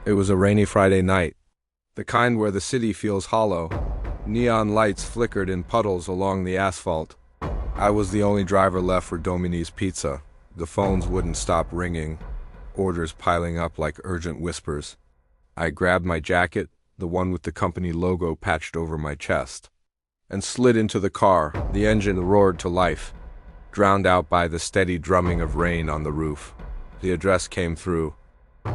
It was a rainy Friday night, the kind where the city feels hollow. Neon lights flickered in puddles along the asphalt. I was the only driver left for Domini's Pizza. The phones wouldn't stop ringing, orders piling up like urgent whispers. I grabbed my jacket, the one with the company logo patched over my chest, and slid into the car. The engine roared to life, drowned out by the steady drumming of rain on the roof. The address came through.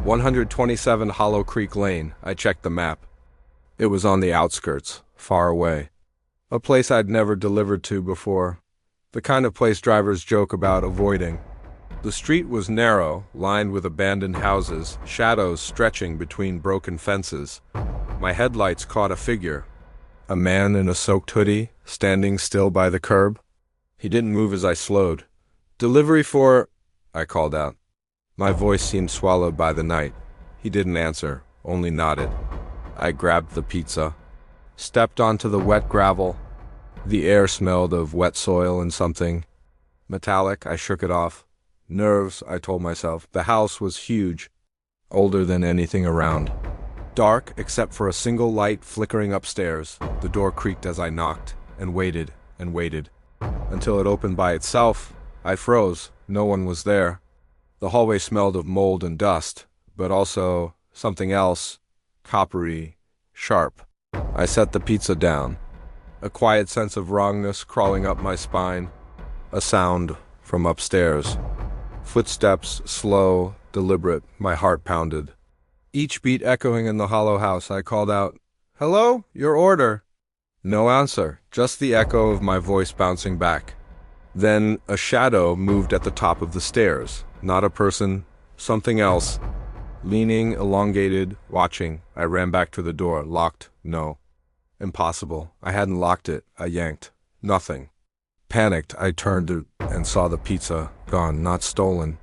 127 Hollow Creek Lane. I checked the map. It was on the outskirts, far away. A place I'd never delivered to before. The kind of place drivers joke about avoiding. The street was narrow, lined with abandoned houses, shadows stretching between broken fences. My headlights caught a figure. A man in a soaked hoodie, standing still by the curb. He didn't move as I slowed. "Delivery for—" I called out. My voice seemed swallowed by the night. He didn't answer, only nodded. I grabbed the pizza, stepped onto the wet gravel. The air smelled of wet soil and something metallic. I shook it off. Nerves, I told myself. The house was huge, older than anything around. Dark, except for a single light flickering upstairs. The door creaked as I knocked, and waited, until it opened by itself. I froze. No one was there. The hallway smelled of mold and dust, but also something else, coppery, sharp. I set the pizza down, a quiet sense of wrongness crawling up my spine. A sound from upstairs. Footsteps, slow, deliberate, my heart pounded. Each beat echoing in the hollow house. I called out, "Hello? Your order." No answer, just the echo of my voice bouncing back. Then a shadow moved at the top of the stairs. Not a person, something else. Leaning, elongated, watching. I ran back to the door. Locked? No. Impossible. I hadn't locked it. I yanked. Nothing. Panicked, I turned and saw the pizza. Gone, not stolen.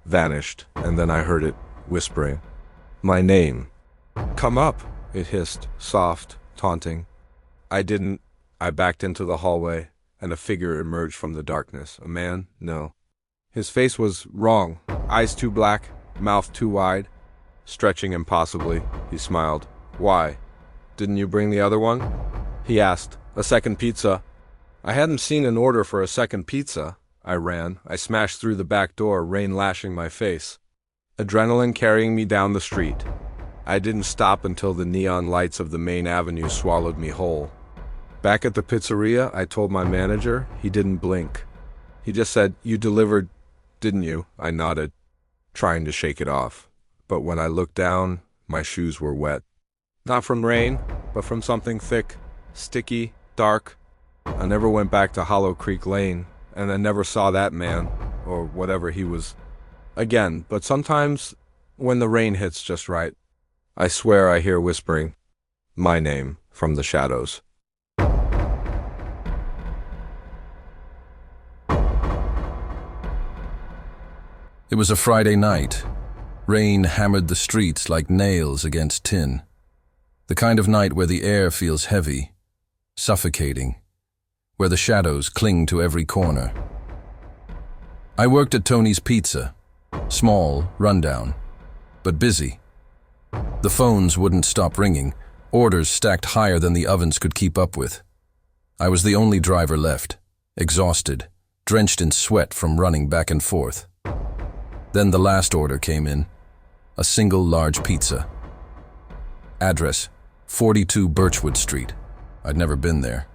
Vanished, and then I heard it, whispering. My name. "Come up," it hissed, soft, taunting. I didn't. I backed into the hallway, and a figure emerged from the darkness. A man? No. His face was wrong. Eyes too black, mouth too wide. Stretching impossibly, he smiled. "Why? Didn't you bring the other one?" he asked. "A second pizza." I hadn't seen an order for a second pizza. I ran. I smashed through the back door, rain lashing my face. Adrenaline carrying me down the street. I didn't stop until the neon lights of the main avenue swallowed me whole. Back at the pizzeria, I told my manager. He didn't blink. He just said, "You delivered, didn't you?" I nodded, trying to shake it off. But when I looked down, my shoes were wet. Not from rain, but from something thick, sticky, dark. I never went back to Hollow Creek Lane, and I never saw that man, or whatever he was, again. But sometimes, when the rain hits just right, I swear I hear whispering my name from the shadows. It was a Friday night. Rain hammered the streets like nails against tin. The kind of night where the air feels heavy, suffocating, where the shadows cling to every corner. I worked at Tony's Pizza, small, rundown, but busy. The phones wouldn't stop ringing, orders stacked higher than the ovens could keep up with. I was the only driver left, exhausted, drenched in sweat from running back and forth. Then the last order came in, a single large pizza. Address, 42 Birchwood Street. I'd never been there,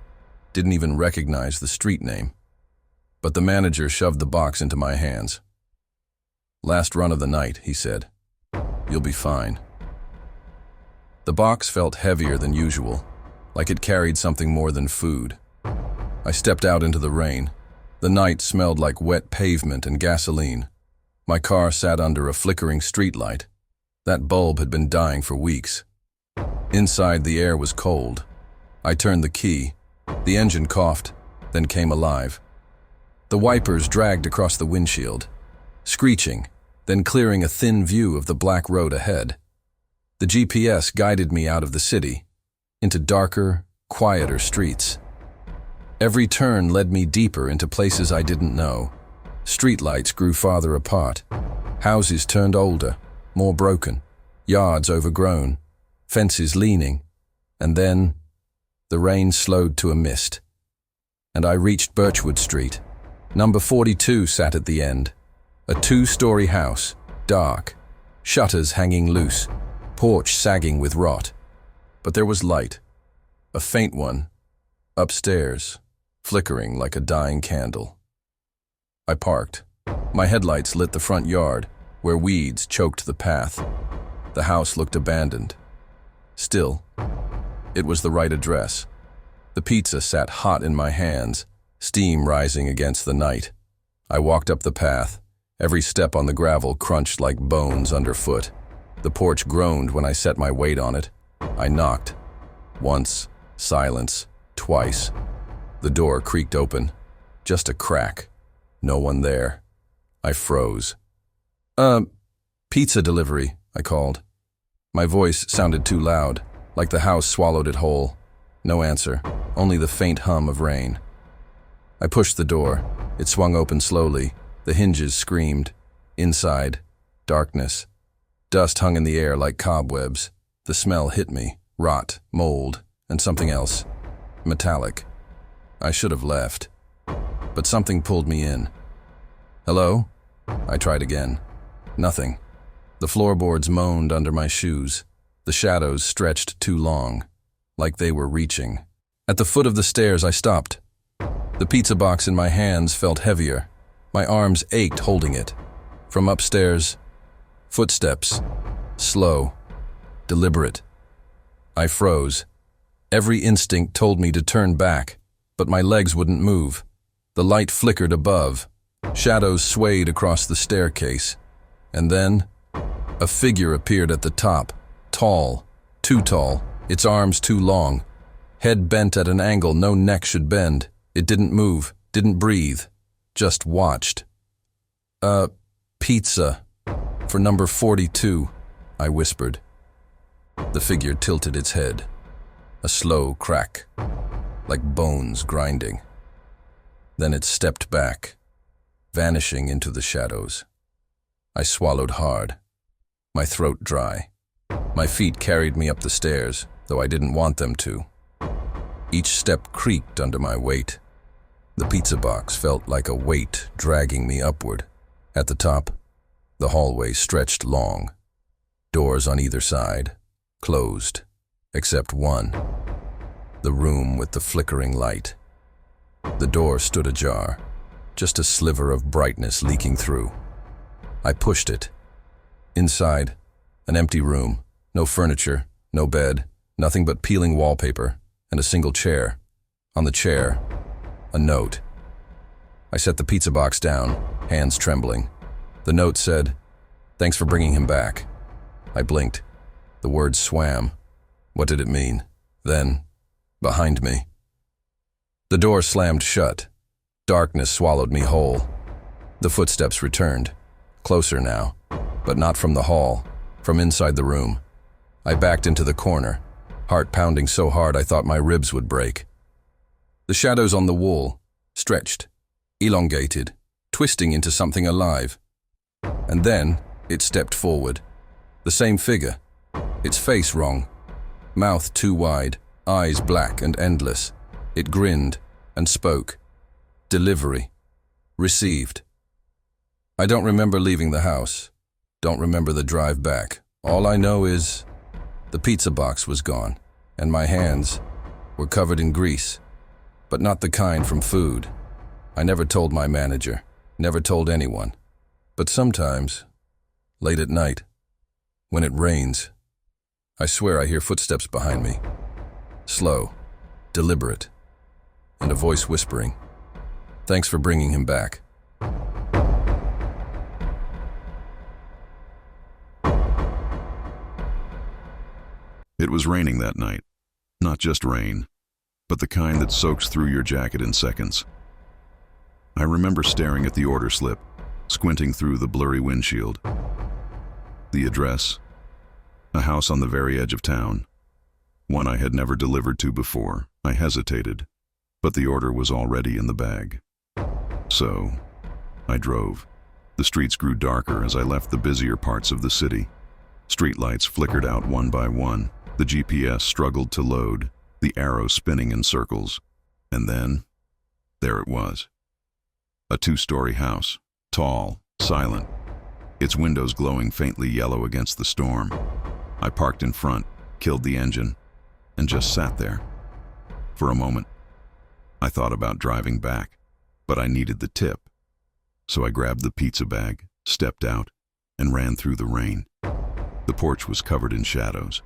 didn't even recognize the street name. But the manager shoved the box into my hands. "Last run of the night," he said. "You'll be fine." The box felt heavier than usual, like it carried something more than food. I stepped out into the rain. The night smelled like wet pavement and gasoline. My car sat under a flickering streetlight. That bulb had been dying for weeks. Inside, the air was cold. I turned the key. The engine coughed, then came alive. The wipers dragged across the windshield, screeching, then clearing a thin view of the black road ahead. The GPS guided me out of the city, into darker, quieter streets. Every turn led me deeper into places I didn't know. Streetlights grew farther apart. Houses turned older, more broken. yards overgrown, fences leaning, and then the rain slowed to a mist, and I reached Birchwood Street. Number 42 sat at the end, a two-story house, dark, shutters hanging loose, porch sagging with rot. But there was light, a faint one, upstairs, flickering like a dying candle. I parked. My headlights lit the front yard, where weeds choked the path. The house looked abandoned. Still, it was the right address. The pizza sat hot in my hands, steam rising against the night. I walked up the path. Every step on the gravel crunched like bones underfoot. The porch groaned when I set my weight on it. I knocked. Once, silence. Twice. The door creaked open. Just a crack. No one there. I froze. Pizza delivery, I called. My voice sounded too loud, like the house swallowed it whole. No answer, only the faint hum of rain. I pushed the door. It swung open slowly. The hinges screamed. Inside, darkness. Dust hung in the air like cobwebs. The smell hit me. Rot, mold, and something else. Metallic. I should have left. But something pulled me in. Hello? I tried again. Nothing. The floorboards moaned under my shoes. The shadows stretched too long, like they were reaching. At the foot of the stairs, I stopped. The pizza box in my hands felt heavier. My arms ached holding it. From upstairs, footsteps. Slow. Deliberate. I froze. Every instinct told me to turn back, but my legs wouldn't move. The light flickered above. Shadows swayed across the staircase. And then, a figure appeared at the top. Tall. Too tall. Its arms too long. Head bent at an angle no neck should bend. It didn't move. Didn't breathe. Just watched. Pizza. For number 42, I whispered. The figure tilted its head. A slow crack, like bones grinding. Then it stepped back, vanishing into the shadows. I swallowed hard, my throat dry. My feet carried me up the stairs, though I didn't want them to. Each step creaked under my weight. The pizza box felt like a weight dragging me upward. At the top, the hallway stretched long. Doors on either side, closed, except one. The room with the flickering light. The door stood ajar, just a sliver of brightness leaking through. I pushed it. Inside, an empty room, no furniture, no bed, nothing but peeling wallpaper, and a single chair. On the chair, a note. I set the pizza box down, hands trembling. The note said, "Thanks for bringing him back." I blinked. The words swam. What did it mean? Then, behind me. The door slammed shut. Darkness swallowed me whole. The footsteps returned. Closer now, but not from the hall, from inside the room. I backed into the corner, heart pounding so hard I thought my ribs would break. The shadows on the wall, stretched, elongated, twisting into something alive. And then it stepped forward. The same figure. Its face wrong. Mouth too wide, eyes black and endless. It grinned and spoke. Delivery. Received. I don't remember leaving the house. Don't remember the drive back. All I know is the pizza box was gone, and my hands were covered in grease, but not the kind from food. I never told my manager, never told anyone. But sometimes, late at night, when it rains, I swear I hear footsteps behind me. Slow, deliberate, and a voice whispering, "Thanks for bringing him back." It was raining that night. Not just rain, but the kind that soaks through your jacket in seconds. I remember staring at the order slip, squinting through the blurry windshield. The address, a house on the very edge of town, one I had never delivered to before. I hesitated, but the order was already in the bag. So, I drove. The streets grew darker as I left the busier parts of the city. Streetlights flickered out one by one. The GPS struggled to load, the arrow spinning in circles. And then, there it was. A two-story house, tall, silent, its windows glowing faintly yellow against the storm. I parked in front, killed the engine, and just sat there. For a moment, I thought about driving back, but I needed the tip. So I grabbed the pizza bag, stepped out, and ran through the rain. The porch was covered in shadows.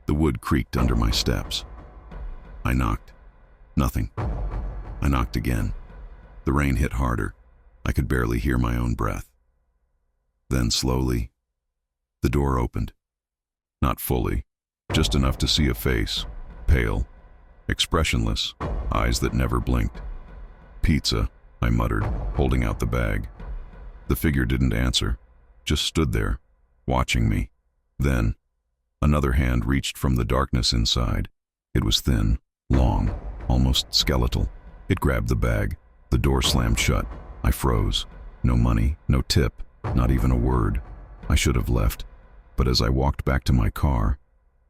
The wood creaked under my steps. I knocked. Nothing. I knocked again. The rain hit harder. I could barely hear my own breath. Then slowly, the door opened. Not fully, just enough to see a face, pale, expressionless, eyes that never blinked. "Pizza," I muttered, holding out the bag. The figure didn't answer, just stood there, watching me. Then, another hand reached from the darkness inside. It was thin, long, almost skeletal. It grabbed the bag. The door slammed shut. I froze. No money, no tip, not even a word. I should have left. But as I walked back to my car,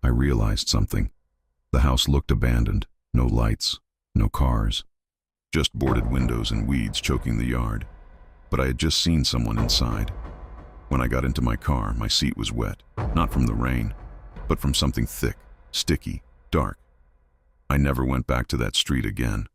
I realized something. The house looked abandoned. No lights, no cars. Just boarded windows and weeds choking the yard. But I had just seen someone inside. When I got into my car, my seat was wet, not from the rain, but from something thick, sticky, dark. I never went back to that street again.